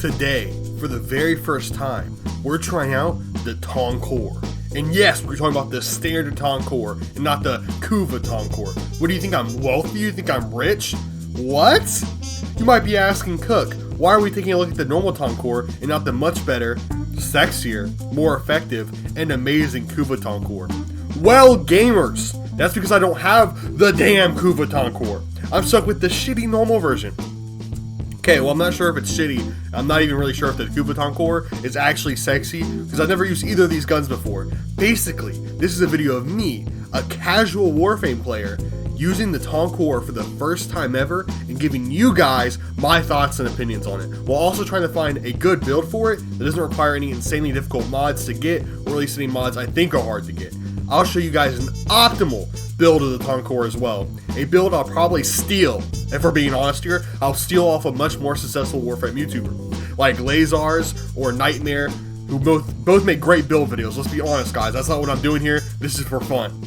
Today, for the very first time, we're trying out the Tonkor. And yes, we're talking about the standard Tonkor and not the Kuva Tonkor. What do you think, I'm wealthy? You think I'm rich? What? You might be asking, Cook, why are we taking a look at the normal Tonkor and not the much better, sexier, more effective, and amazing Kuva Tonkor? Well, gamers, that's because I don't have the damn Kuva Tonkor. I'm stuck with the shitty normal version. Okay, well, I'm not sure if it's shitty. I'm not even really sure if the Kuva Tonkor is actually sexy, because I've never used either of these guns before. Basically, this is a video of me, a casual Warframe player, using the Tonkor for the first time ever and giving you guys my thoughts and opinions on it, while also trying to find a good build for it that doesn't require any insanely difficult mods to get, or at least any mods I think are hard to get. I'll show you guys an optimal build of the Tonkor as well. A build I'll probably steal, if we're being honest here. I'll steal off a much more successful Warframe YouTuber, like Lazars or Nightmare, who both make great build videos. Let's be honest, guys, that's not what I'm doing here. This is for fun.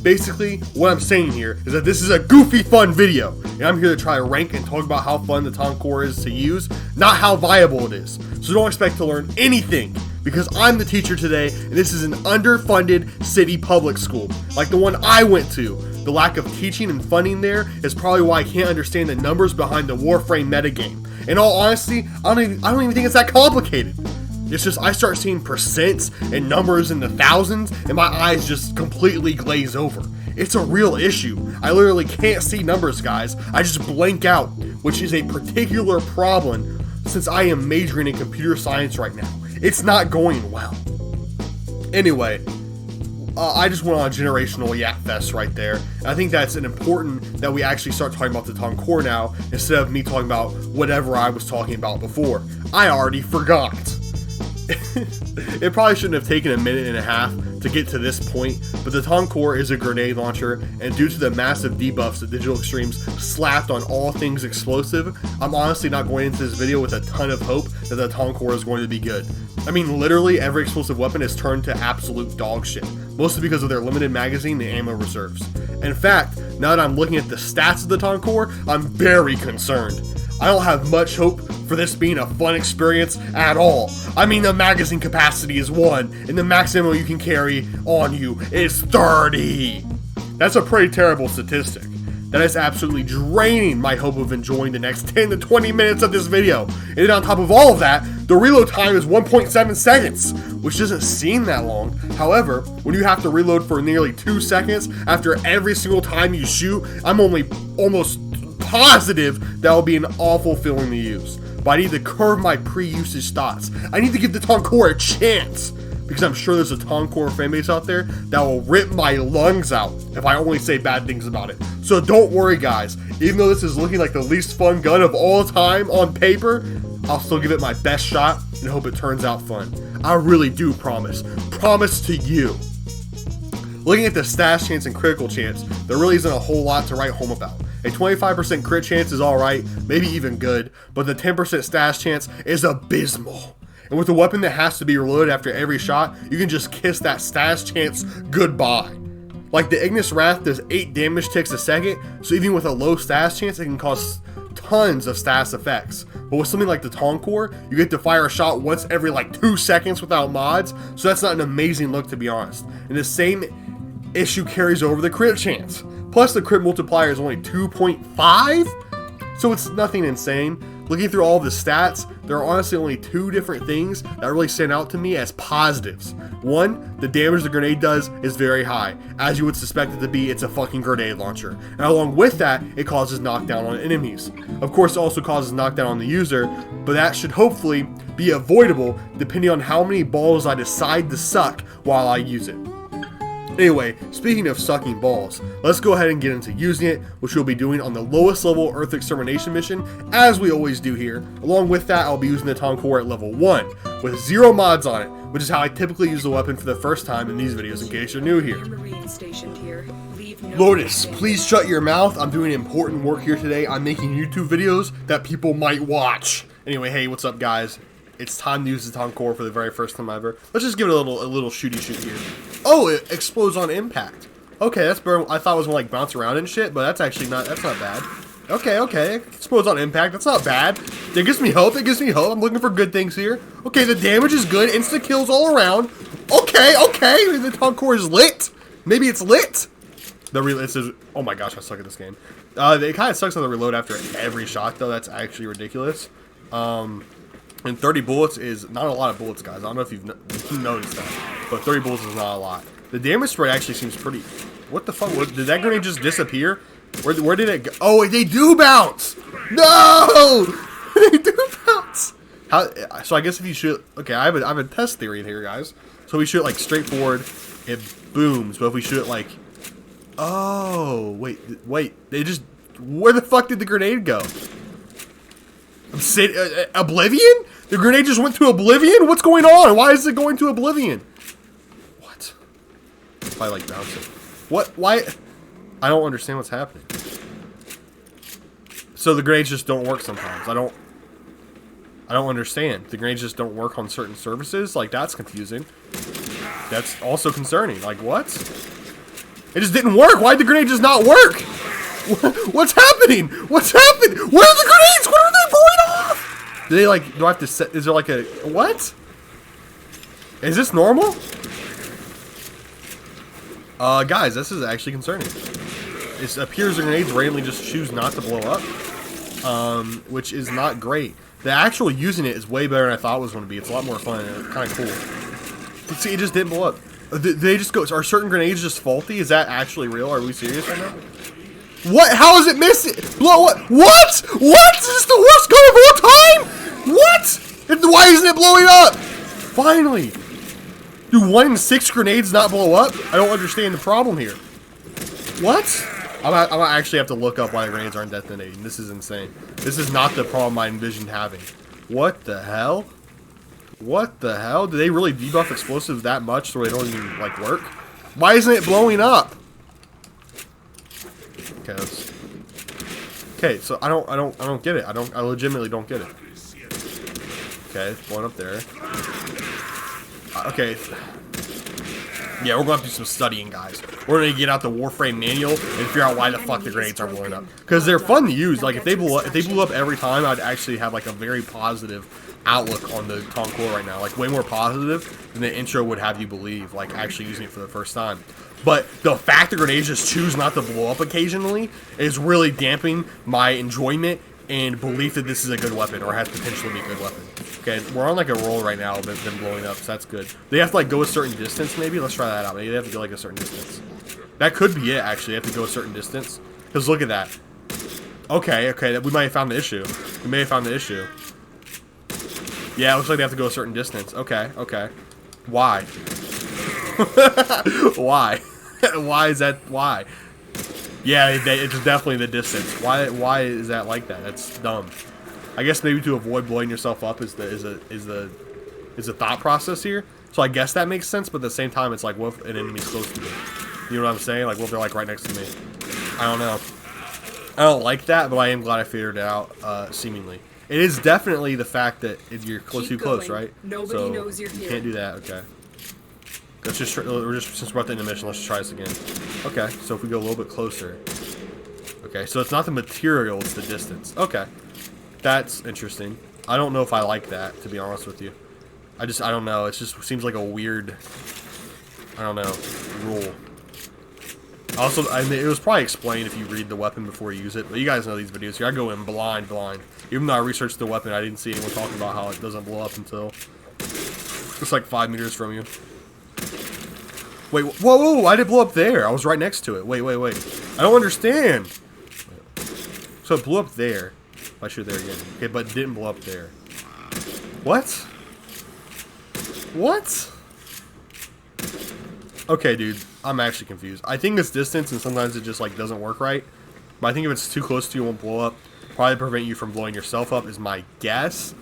Basically, what I'm saying here is that this is a goofy fun video, and I'm here to try to rank and talk about how fun the Tonkor is to use, not how viable it is. So don't expect to learn anything, because I'm the teacher today, and this is an underfunded city public school, like the one I went to. The lack of teaching and funding there is probably why I can't understand the numbers behind the Warframe metagame. In all honesty, I don't even think it's that complicated. It's just I start seeing percents and numbers in the thousands and my eyes just completely glaze over. It's a real issue. I literally can't see numbers, guys. I just blank out, which is a particular problem since I am majoring in computer science right now. It's not going well. Anyway, I just went on a generational yak fest right there. And I think that's important that we actually start talking about the Tonkor now instead of me talking about whatever I was talking about before. I already forgot. It probably shouldn't have taken a minute and a half to get to this point, but the Tonkor is a grenade launcher, and due to the massive debuffs that Digital Extremes slapped on all things explosive, I'm honestly not going into this video with a ton of hope that the Tonkor is going to be good. I mean, literally every explosive weapon is turned to absolute dog shit, mostly because of their limited magazine and ammo reserves. In fact, now that I'm looking at the stats of the Tonkor, I'm very concerned. I don't have much hope for this being a fun experience at all. I mean, the magazine capacity is 1, and the max ammo you can carry on you is 30. That's a pretty terrible statistic. That is absolutely draining my hope of enjoying the next 10 to 20 minutes of this video. And then on top of all of that, the reload time is 1.7 seconds, which doesn't seem that long. However, when you have to reload for nearly 2 seconds after every single time you shoot, I'm almost positive that will be an awful feeling to use. But I need to curb my pre-usage thoughts. I need to give the Tonkor a chance, because I'm sure there's a Tonkor fanbase out there that will rip my lungs out if I only say bad things about it. So don't worry, guys. Even though this is looking like the least fun gun of all time on paper, I'll still give it my best shot and hope it turns out fun. I really do promise. Promise to you. Looking at the stash chance and critical chance, there really isn't a whole lot to write home about. A 25% crit chance is alright, maybe even good, but the 10% stash chance is abysmal. And with a weapon that has to be reloaded after every shot, you can just kiss that stash chance goodbye. Like the Ignis Wrath does 8 damage ticks a second, so even with a low stash chance, it can cause tons of stash effects. But with something like the Tonkor, you get to fire a shot once every like 2 seconds without mods, so that's not an amazing look, to be honest. And the same issue carries over the crit chance. Plus the crit multiplier is only 2.5, so it's nothing insane. Looking through all the stats, there are honestly only 2 different things that really stand out to me as positives. One, the damage the grenade does is very high. As you would suspect it to be, it's a fucking grenade launcher. And along with that, it causes knockdown on enemies. Of course, it also causes knockdown on the user, but that should hopefully be avoidable depending on how many balls I decide to suck while I use it. Anyway, speaking of sucking balls, let's go ahead and get into using it, which we'll be doing on the lowest level Earth Extermination mission, as we always do here. Along with that, I'll be using the Tonkor at level 1, with 0 mods on it, which is how I typically use the weapon for the first time in these videos, in case you're new here. Lotus, please shut your mouth. I'm doing important work here today. I'm making YouTube videos that people might watch. Anyway, hey, what's up, guys? It's time to use the Tonkor for the very first time ever. Let's just give it a little shooty shoot here. Oh, it explodes on impact. Okay, that's better. I thought it was gonna like bounce around and shit, but that's actually not. That's not bad. Okay. Explodes on impact. That's not bad. It gives me hope. I'm looking for good things here. Okay, the damage is good. Instant kills all around. Okay. The Tonkor is lit. Maybe it's lit. It says, oh my gosh, I suck at this game. It kind of sucks on the reload after every shot, though. That's actually ridiculous. And 30 bullets is not a lot of bullets, guys. I don't know if you've noticed that, but 30 bullets is not a lot. The damage spread actually seems pretty... What the fuck? Did that grenade just disappear? Where did it go? Oh, they do bounce! No! They do bounce! So I guess if you shoot... Okay, I have a test theory here, guys. So we shoot, like, straight forward, it booms. But if we shoot it, like... Oh, wait. They just... Where the fuck did the grenade go? Oblivion? The grenade just went to Oblivion? What's going on? Why is it going to Oblivion? What? If I, like, bounce it. What? Why? I don't understand what's happening. So the grenades just don't work sometimes. I don't understand. The grenades just don't work on certain services? Like, that's confusing. That's also concerning. Like, what? It just didn't work. Why did the grenade just not work? What's happening? What's happening? Where are the grenades? What are they going off? Do they, like, do I have to set... Is there, like, a... What? Is this normal? Guys, this is actually concerning. It appears the grenades randomly just choose not to blow up, which is not great. The actual using it is way better than I thought it was going to be. It's a lot more fun and kind of cool. See, it just didn't blow up. They just go... Are certain grenades just faulty? Is that actually real? Are we serious right now? What? How is it missing? Blow what? What? What? Is this the worst gun of all time? What? Why isn't it blowing up? Finally. Do 1 in 6 grenades not blow up? I don't understand the problem here. What? I'm gonna actually have to look up why the grenades aren't detonating. This is insane. This is not the problem I envisioned having. What the hell? What the hell? Do they really debuff explosives that much so they don't even, like, work? Why isn't it blowing up? Okay, so I don't get it. I legitimately don't get it. Okay, it's blowing up there. Okay. Yeah, we're going to have to do some studying, guys. We're going to get out the Warframe manual and figure out why the fuck the grenades aren't blowing up. Because they're fun to use. Like, if they blew up every time, I'd actually have, like, a very positive outlook on the Tonkor right now. Like, way more positive than the intro would have you believe, like, actually using it for the first time. But the fact the grenades just choose not to blow up occasionally is really damping my enjoyment and belief that this is a good weapon or has potential to be a good weapon. Okay, we're on like a roll right now of them blowing up, so that's good. They have to like go a certain distance maybe? Let's try that out. Maybe they have to go like a certain distance. That could be it actually. They have to go a certain distance. Because look at that. Okay, we might have found the issue. Yeah, it looks like they have to go a certain distance. Okay. Why? Why? Why is that? Why? Yeah, it's definitely the distance. Why is that like that? That's dumb. I guess maybe to avoid blowing yourself up is the thought process here. So I guess that makes sense, but at the same time, it's like, what if an enemy's close to me? You know what I'm saying? Like, what if they're like right next to me? I don't know. I don't like that, but I am glad I figured it out. Seemingly, it is definitely the fact that if you're too close, right? Nobody knows you're here. You can't do that. Okay. Let's just since we're at the end of the mission, let's just try this again. Okay, so if we go a little bit closer. Okay, so it's not the material, it's the distance. Okay, that's interesting. I don't know if I like that, to be honest with you. I don't know. It just seems like a weird, I don't know, rule. Also, I mean, it was probably explained if you read the weapon before you use it, but you guys know these videos here. I go in blind. Even though I researched the weapon, I didn't see anyone talking about how it doesn't blow up until it's like 5 meters from you. Wait, whoa, why did it blow up there? I was right next to it. Wait. I don't understand. So it blew up there. I shoot there again. Okay, but it didn't blow up there. What? Okay, dude. I'm actually confused. I think it's distance, and sometimes it just, like, doesn't work right. But I think if it's too close to you, it won't blow up. Probably prevent you from blowing yourself up is my guess.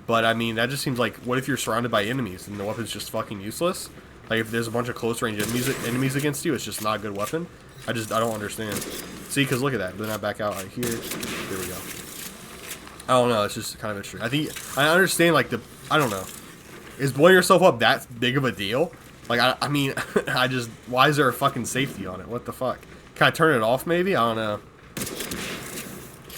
But, I mean, that just seems like, what if you're surrounded by enemies and the weapon's just fucking useless? Like, if there's a bunch of close-range enemies against you, it's just not a good weapon. I don't understand. See, because look at that. Then I back out right here. There we go. I don't know. It's just kind of interesting. I understand, like, I don't know. Is blowing yourself up that big of a deal? Like, I mean, why is there a fucking safety on it? What the fuck? Can I turn it off, maybe? I don't know.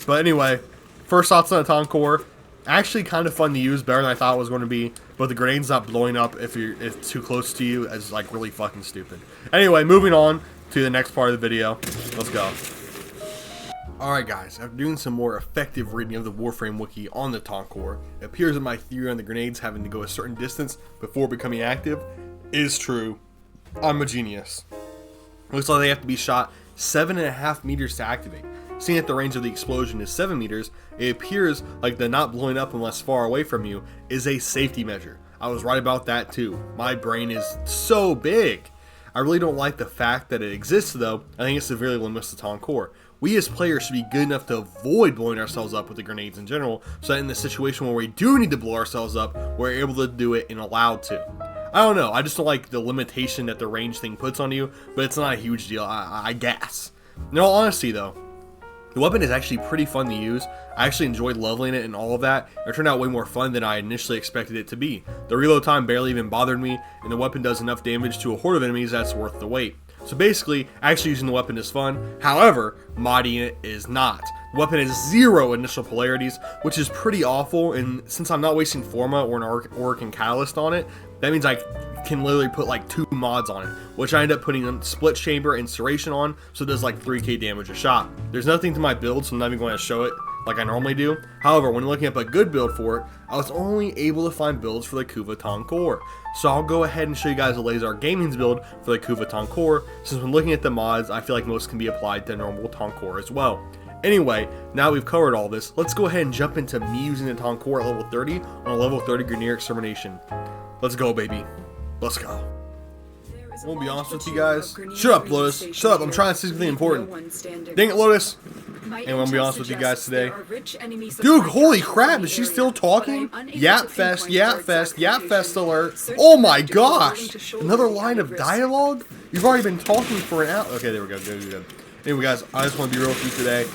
But anyway, first thoughts on the Tonkor. Actually kind of fun to use, better than I thought it was going to be. But the grenade's not blowing up if it's too close to you is like really fucking stupid. Anyway, moving on to the next part of the video. Let's go. Alright guys, after doing some more effective reading of the Warframe wiki on the Tonkor, it appears that my theory on the grenades having to go a certain distance before becoming active is true. I'm a genius. Looks like they have to be shot 7.5 meters to activate. Seeing that the range of the explosion is 7 meters, it appears like the not blowing up unless far away from you is a safety measure. I was right about that too. My brain is so big. I really don't like the fact that it exists though. I think it severely limits the Tonkor. We as players should be good enough to avoid blowing ourselves up with the grenades in general, so that in the situation where we do need to blow ourselves up, we're able to do it and allowed to. I don't know, I just don't like the limitation that the range thing puts on you, but it's not a huge deal, I guess. In all honesty though, the weapon is actually pretty fun to use. I actually enjoyed leveling it and all of that. It turned out way more fun than I initially expected it to be. The reload time barely even bothered me, and the weapon does enough damage to a horde of enemies that's worth the wait. So basically, actually using the weapon is fun. However, modding it is not. The weapon has 0 initial polarities, which is pretty awful, and since I'm not wasting Forma or an Auric and Catalyst on it, that means I can literally put like 2 mods on it, which I end up putting a Split Chamber and Serration on, so it does like 3k damage a shot. There's nothing to my build, so I'm not even going to show it like I normally do. However, when looking up a good build for it, I was only able to find builds for the Kuva Tonkor. So I'll go ahead and show you guys the Lazar Gaming's build for the Kuva Tonkor, since when looking at the mods, I feel like most can be applied to normal Tonkor as well. Anyway, now we've covered all this, let's go ahead and jump into me using the Tonkor at level 30 on a level 30 Grineer Extermination. Let's go, baby. Let's go. I won't be honest with you guys. Shut up, Lotus. Shut up. I'm trying to say something important. Dang it, Lotus. And I'm gonna be honest with you guys today. Dude, holy crap, is she still talking? Yap fest, yap fest, yap fest alert. Oh my gosh. Another line of dialogue? You've already been talking for an hour. Okay, there we go. Good. Anyway, guys, I just want to be real with you today.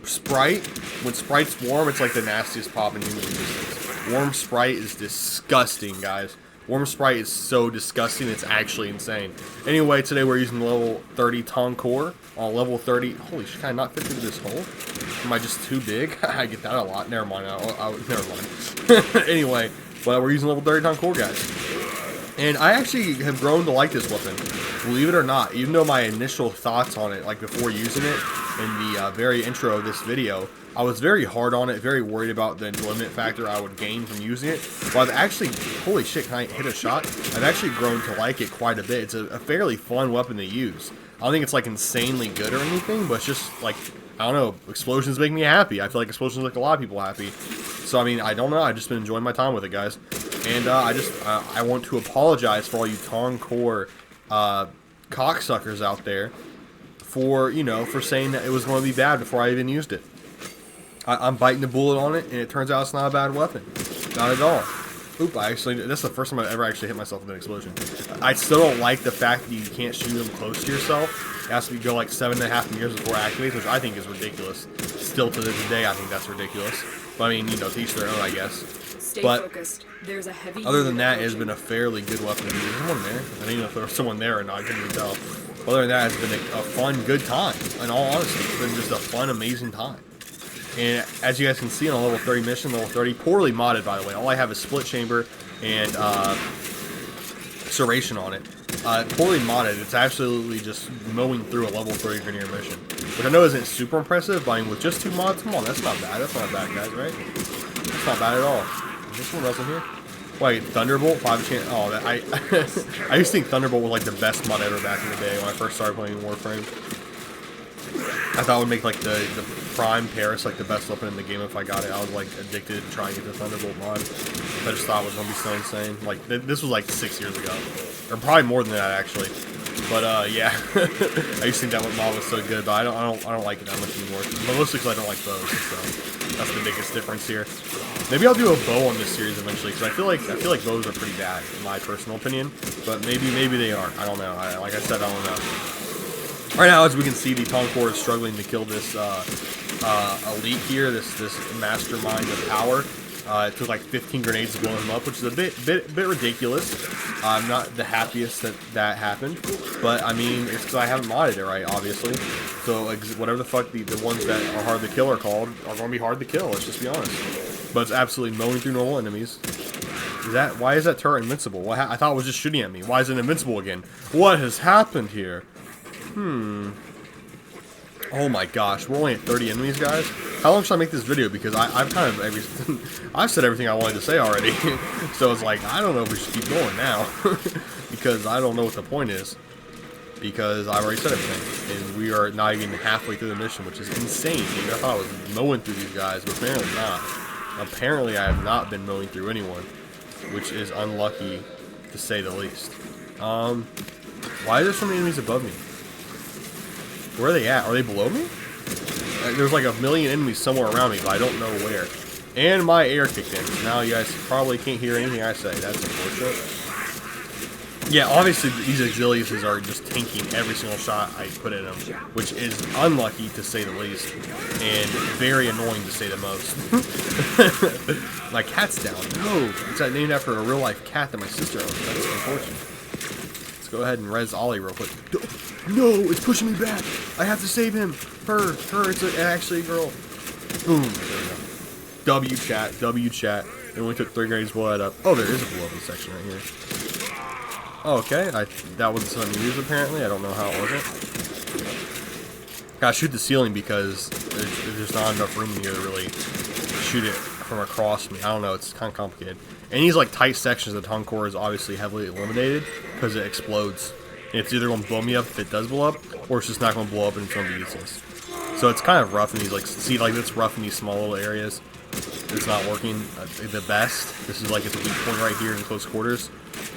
Sprite, when Sprite's warm, it's like the nastiest pop in human existence. Warm Sprite is disgusting, guys. Warm Sprite is so disgusting, it's actually insane. Anyway, today we're using level 30 Tonkor on level 30. Holy shit, can I not fit through this hole? Am I just too big? I get that a lot. Never mind. Never mind. Anyway, but we're using level 30 Tonkor, guys. And I actually have grown to like this weapon. Believe it or not, even though my initial thoughts on it, like before using it in the very intro of this video, I was very hard on it, very worried about the enjoyment factor I would gain from using it. But I've actually, holy shit, can I hit a shot? I've actually grown to like it quite a bit. It's a fairly fun weapon to use. I don't think it's like insanely good or anything, but it's just like, I don't know, explosions make me happy. I feel like explosions make a lot of people happy. So, I mean, I don't know, I've just been enjoying my time with it, guys. And I want to apologize for all you Tonkor cocksuckers out there for, you know, for saying that it was going to be bad before I even used it. I'm biting the bullet on it, and it turns out it's not a bad weapon. Not at all. Oop, that's the first time I've ever actually hit myself with an explosion. I still don't like the fact that you can't shoot them close to yourself. It has to go like 7.5 meters before it activates, which I think is ridiculous. Still to this day, I think that's ridiculous. But I mean, you know, to each their own, I guess. But there's a heavy other than that, it's been a fairly good weapon to use. There's someone there. I didn't know if there was someone there or not. I couldn't even tell. Other than that, it's been a fun, good time. In all honesty, it's been just a fun, amazing time. And as you guys can see on a level 30 mission, level 30, poorly modded by the way. All I have is Split Chamber and Serration on it. Poorly modded, it's absolutely just mowing through a level 30 Grineer mission. Which I know isn't super impressive, but I mean, with just 2 mods, come on, that's not bad. That's not bad, guys, right? That's not bad at all. Is this one else in here? Wait, Thunderbolt? 5 chance. Oh, that, I used to think Thunderbolt was like the best mod ever back in the day when I first started playing Warframe. I thought it would make like the Prime Paris like the best weapon in the game if I got it. I was like addicted to trying to get the Thunderbolt mod. I just thought it was gonna be so insane. Like this was like 6 years ago, or probably more than that actually. But yeah, I used to think that mod was so good, but I don't like it that much anymore. But mostly because I don't like bows, so that's the biggest difference here. Maybe I'll do a bow on this series eventually, because I feel like bows are pretty bad in my personal opinion. But maybe they aren't. I don't know. Like I said, I don't know. Right now, as we can see, the Tonkor is struggling to kill this elite here, this mastermind of power. It took like 15 grenades to blow him up, which is a bit ridiculous. I'm not the happiest that that happened, but I mean, it's because I haven't modded it right, obviously. So whatever the fuck the ones that are hard to kill are called are going to be hard to kill. Let's just be honest. But it's absolutely mowing through normal enemies. Why is that turret invincible? I thought it was just shooting at me. Why is it invincible again? What has happened here? Oh my gosh, we're only at 30 enemies, guys. How long should I make this video? Because I've kind of I've said everything I wanted to say already. So it's like, I don't know if we should keep going now. Because I don't know what the point is. Because I've already said everything. And we are not even halfway through the mission, which is insane, dude. I thought I was mowing through these guys, but apparently not. Apparently I have not been mowing through anyone, which is unlucky to say the least. Why are there so many enemies above me? Where are they at? Are they below me? There's like a million enemies somewhere around me, but I don't know where. And my air kicked in. Now you guys probably can't hear anything I say. That's unfortunate. Yeah, obviously these auxiliuses are just tanking every single shot I put in them, which is unlucky to say the least, and very annoying to say the most. My cat's down. No, it's named after a real life cat that my sister owns. That's unfortunate. Let's go ahead and res Ollie real quick. No, it's pushing me back. I have to save him. Her. It's actually a girl. Boom. There we go. W chat. It only took 3 grenades to blow that up. Oh, there is a blow up section right here. Oh, okay. That wasn't something to use apparently. I don't know how it wasn't. Gotta shoot the ceiling because there's not enough room in here to really shoot it from across me. I don't know. It's kind of complicated. And these like tight sections of the Tonkor is obviously heavily eliminated because it explodes. It's either going to blow me up if it does blow up, or it's just not going to blow up and it's going to be useless. So it's kind of rough in these, like, see, like, it's rough in these small little areas. It's not working the best. This is, like, it's a weak point right here in close quarters.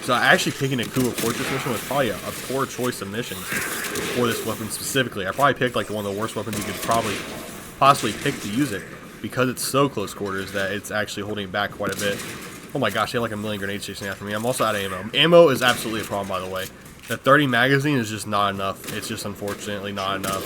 So actually picking a Kuva Fortress mission was probably a poor choice of missions for this weapon specifically. I probably picked, like, one of the worst weapons you could possibly pick to use it, because it's so close quarters that it's actually holding back quite a bit. Oh my gosh, they have, like, a million grenades chasing after me. I'm also out of ammo. Ammo is absolutely a problem, by the way. The 30 magazine is just not enough. It's just unfortunately not enough.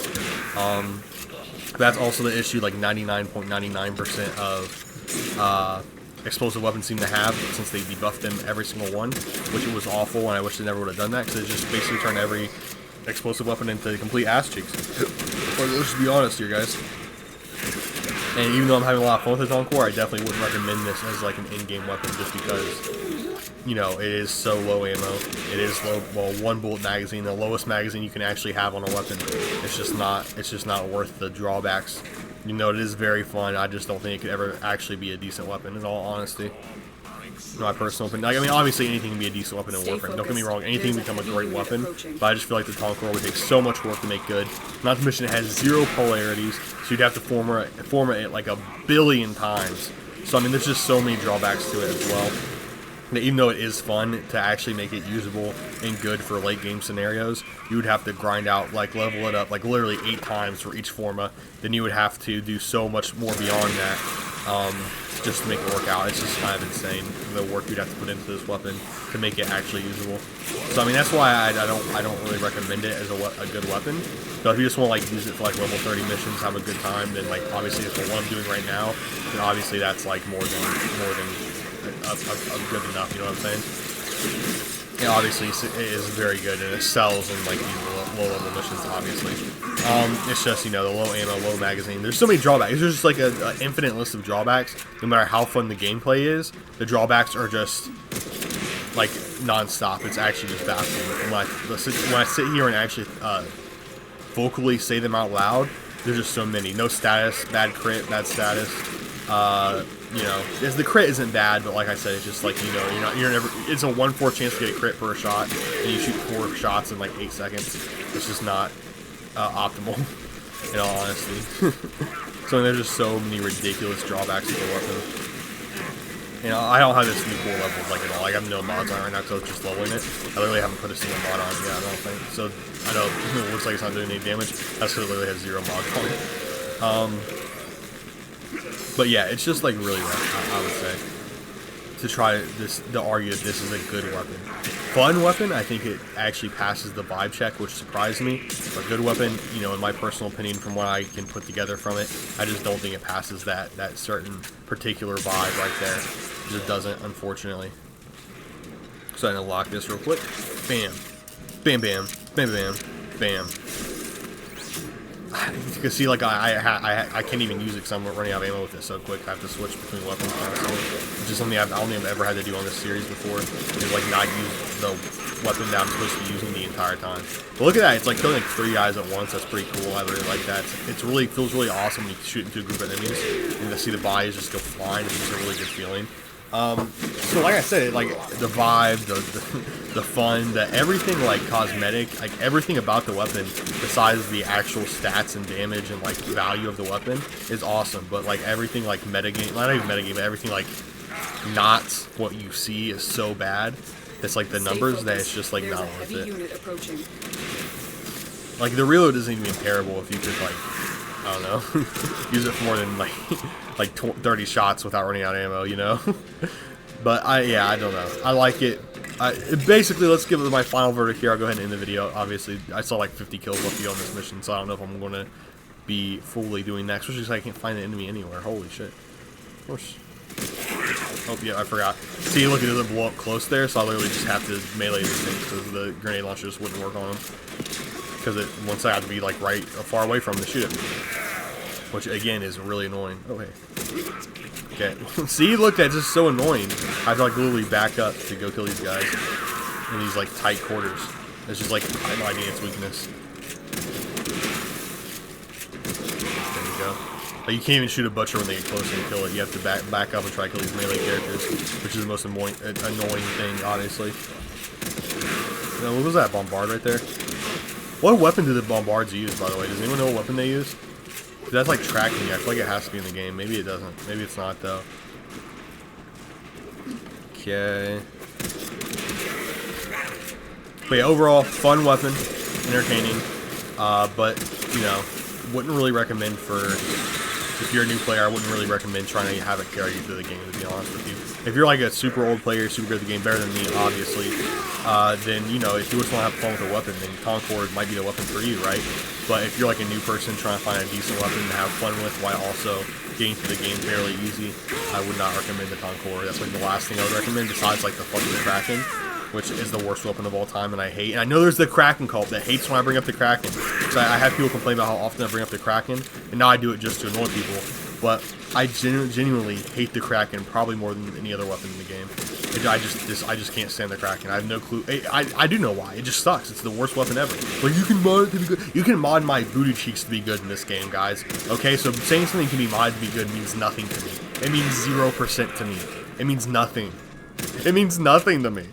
That's also the issue, like 99.99% of explosive weapons seem to have, since they debuffed them every single one, which was awful, and I wish they never would have done that, because it just basically turned every explosive weapon into complete ass cheeks. But let's just be honest here, guys. And even though I'm having a lot of fun with the Tonkor, I definitely wouldn't recommend this as like an in-game weapon, just because, you know, it is so low ammo. It is low, well, 1 bullet magazine, the lowest magazine you can actually have on a weapon. It's just not worth the drawbacks. You know, it is very fun. I just don't think it could ever actually be a decent weapon, in all honesty. My personal opinion. Like, I mean, obviously anything can be a decent weapon in Warframe. Don't get me wrong, anything can become a great weapon, but I just feel like the Tonkor would take so much work to make good. Not to mention it has 0 polarities, so you'd have to format it like a billion times. So, I mean, there's just so many drawbacks to it as well. Even though it is fun to actually make it usable and good for late game scenarios, you would have to grind out, like, level it up, like, literally 8 times for each forma. Then you would have to do so much more beyond that, just to make it work out. It's just kind of insane, the work you'd have to put into this weapon to make it actually usable. So, I mean, that's why I don't really recommend it as a good weapon. So if you just want to, like, use it for, like, level 30 missions, have a good time, then, like, obviously for what I'm doing right now, then obviously that's, like, more than good enough, you know what I'm saying? Yeah, obviously it is very good, and it sells in like these low level missions, obviously. It's just, you know, the low ammo, low magazine. There's so many drawbacks. There's just like an infinite list of drawbacks. No matter how fun the gameplay is, the drawbacks are just like non-stop. It's actually just baffling. When I sit here and actually vocally say them out loud, there's just so many. No status, bad crit, bad status. You know, the crit isn't bad, but like I said, it's just like, you know, you're never. It's a 1/4 chance to get a crit per shot, and you shoot 4 shots in like 8 seconds. It's just not optimal, in all honesty. So there's just so many ridiculous drawbacks to the weapon. You know, I don't have this new core levels like at all. I have no mods on it right now because I was just leveling it. I literally haven't put a single mod on it yet, I don't think. So I know it looks like it's not doing any damage. That's because it literally has 0 mods on it. But yeah, it's just like really rough, I would say, to argue that this is a good weapon. fun weapon, I think it actually passes the vibe check, which surprised me. A good weapon, you know, in my personal opinion, from what I can put together from it, I just don't think it passes that certain particular vibe right there. It just doesn't, unfortunately. So I'm gonna lock this real quick. Bam, bam, bam, bam, bam, bam. You can see, like, I can't even use it because I'm running out of ammo with it so quick. I have to switch between weapons constantly, which is something I don't think I've ever had to do on this series before. Is like not use the weapon that I'm supposed to be using the entire time. But look at that! It's like killing like 3 guys at once. That's pretty cool. I really like that. It's really feels really awesome when you shoot into a group of enemies and to see the bodies just go flying. It's just a really good feeling. So like I said, like the vibe, the fun, the everything, like cosmetic, like everything about the weapon besides the actual stats and damage and like value of the weapon is awesome. But like everything, like metagame, not even metagame, but everything like not what you see is so bad. It's like the numbers that it's just like not worth it. Like the reload isn't even terrible if you could like, I don't know, use it for more than like 30 shots without running out of ammo, you know? But yeah, I don't know. I like it. Basically, let's give it my final verdict here. I'll go ahead and end the video. Obviously, I saw like 50 kills left to go on this mission, so I don't know if I'm going to be fully doing that, especially because I can't find the enemy anywhere. Holy shit. Of course. Oh, yeah, I forgot. See, look, it doesn't blow up close there, so I literally just have to melee this thing because the grenade launcher just wouldn't work on him. Because once I have to be like right far away from him to shoot it. Which again is really annoying. Oh hey. Okay. See, look, that's just so annoying. I have to like literally back up to go kill these guys in these like tight quarters. It's just like highlighting its weakness. There you go. Like, you can't even shoot a butcher when they get close and kill it. You have to back up and try to kill these melee characters, which is the most annoying thing, honestly. You know, what was that bombard right there? What weapon do the bombards use, by the way? Does anyone know what weapon they use? That's like tracking you. I feel like it has to be in the game. Maybe it doesn't. Maybe it's not, though. Okay. But yeah, overall, fun weapon. Entertaining. But, you know, wouldn't really recommend for... If you're a new player, I wouldn't really recommend trying to have it carry you through the game, to be honest with you. If you're like a super old player, super good at the game, better than me, obviously, then, you know, if you just want to have fun with a weapon, then Tonkor might be the weapon for you, right? But if you're like a new person trying to find a decent weapon to have fun with while also getting through the game fairly easy, I would not recommend the Tonkor. That's like the last thing I would recommend, besides like the fucking Kraken, which is the worst weapon of all time, and I hate. And I know there's the Kraken cult that hates when I bring up the Kraken. So I have people complain about how often I bring up the Kraken, and now I do it just to annoy people. But I genuinely hate the Kraken probably more than any other weapon in the game. I just can't stand the Kraken. I have no clue. I do know why. It just sucks. It's the worst weapon ever. But you can mod it to be good. You can mod my booty cheeks to be good in this game, guys. Okay, so saying something can be modded to be good means nothing to me. It means 0% to me. It means nothing. It means nothing to me.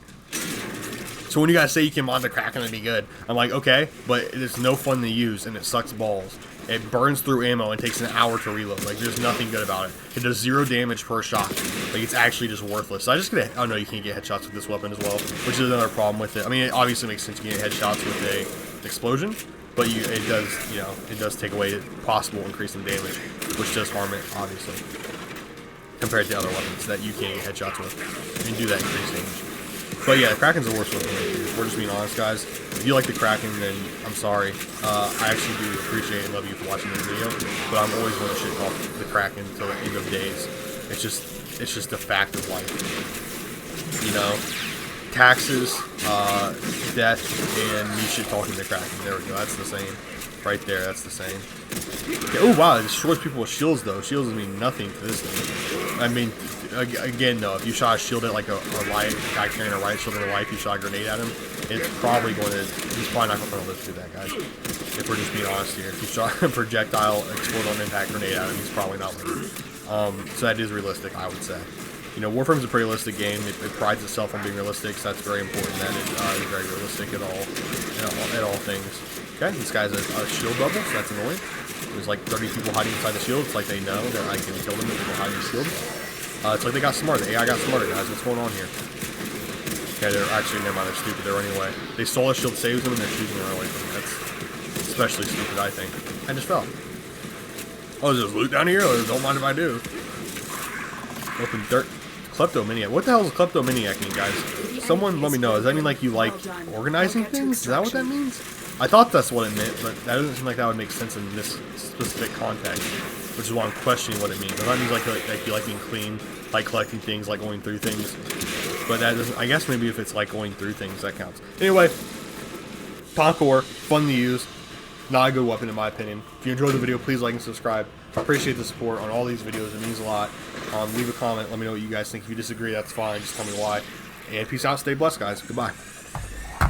So when you guys say you can mod the Kraken to be good, I'm like, okay, but it's no fun to use and it sucks balls. It burns through ammo and takes an hour to reload. Like, there's nothing good about it. It does 0 damage per shot. Like, it's actually just worthless. So I just get oh no, you can't get headshots with this weapon as well, which is another problem with it. I mean, it obviously makes sense you can get headshots with a explosion, but it does, you know, it does take away possible increase in damage, which does harm it, obviously, compared to other weapons that you can't get headshots with. You can do that increased damage. But yeah, the Kraken's the worst weapon. We're just being honest, guys. If you like the Kraken, then I'm sorry. I actually do appreciate and love you for watching this video, but I'm always going to shit talk the Kraken until the end of days. It's just a fact of life. You know, taxes, death, and me shit talking the Kraken. There we go. That's the same. Right there, that's the same. Okay, oh wow, it destroys people with shields though. Shields mean nothing to this thing. I mean, again though, if you shot a shield at like a guy carrying a riot shield in a life, you shot a grenade at him, it's probably going to, he's probably not going to live through that, guys. If we're just being honest here. If you shot a projectile, explode on impact grenade at him, he's probably not living. So that is realistic, I would say. You know, Warframe's a pretty realistic game. It prides itself on being realistic, so that's very important that it is very realistic at all things. Okay, this guy's a shield bubble, so that's annoying. There's like 30 people hiding inside the shield. It's like they know that I can kill them if they hide in the shield. It's like they got smarter. The AI got smarter, guys. What's going on here? Okay, they're actually, never mind, they're stupid. They're running away. They stole a shield, saves them, and they're choosing to run away from me. That's especially stupid, I think. I just fell. Oh, is there loot down here? Or don't mind if I do. Open dirt. Kleptomaniac. What the hell does kleptomaniac mean, guys? Someone let me know. Does that mean like you like organizing things? Is that what that means? I thought that's what it meant, but that doesn't seem like that would make sense in this specific context, which is why I'm questioning what it means. That means like you like being clean, like collecting things, like going through things. But that doesn't. I guess maybe if it's like going through things, that counts. Anyway, Tonkor, fun to use, not a good weapon in my opinion. If you enjoyed the video, please like and subscribe. I appreciate the support on all these videos. It means a lot. Leave a comment. Let me know what you guys think. If you disagree, that's fine. Just tell me why. And peace out. Stay blessed, guys. Goodbye.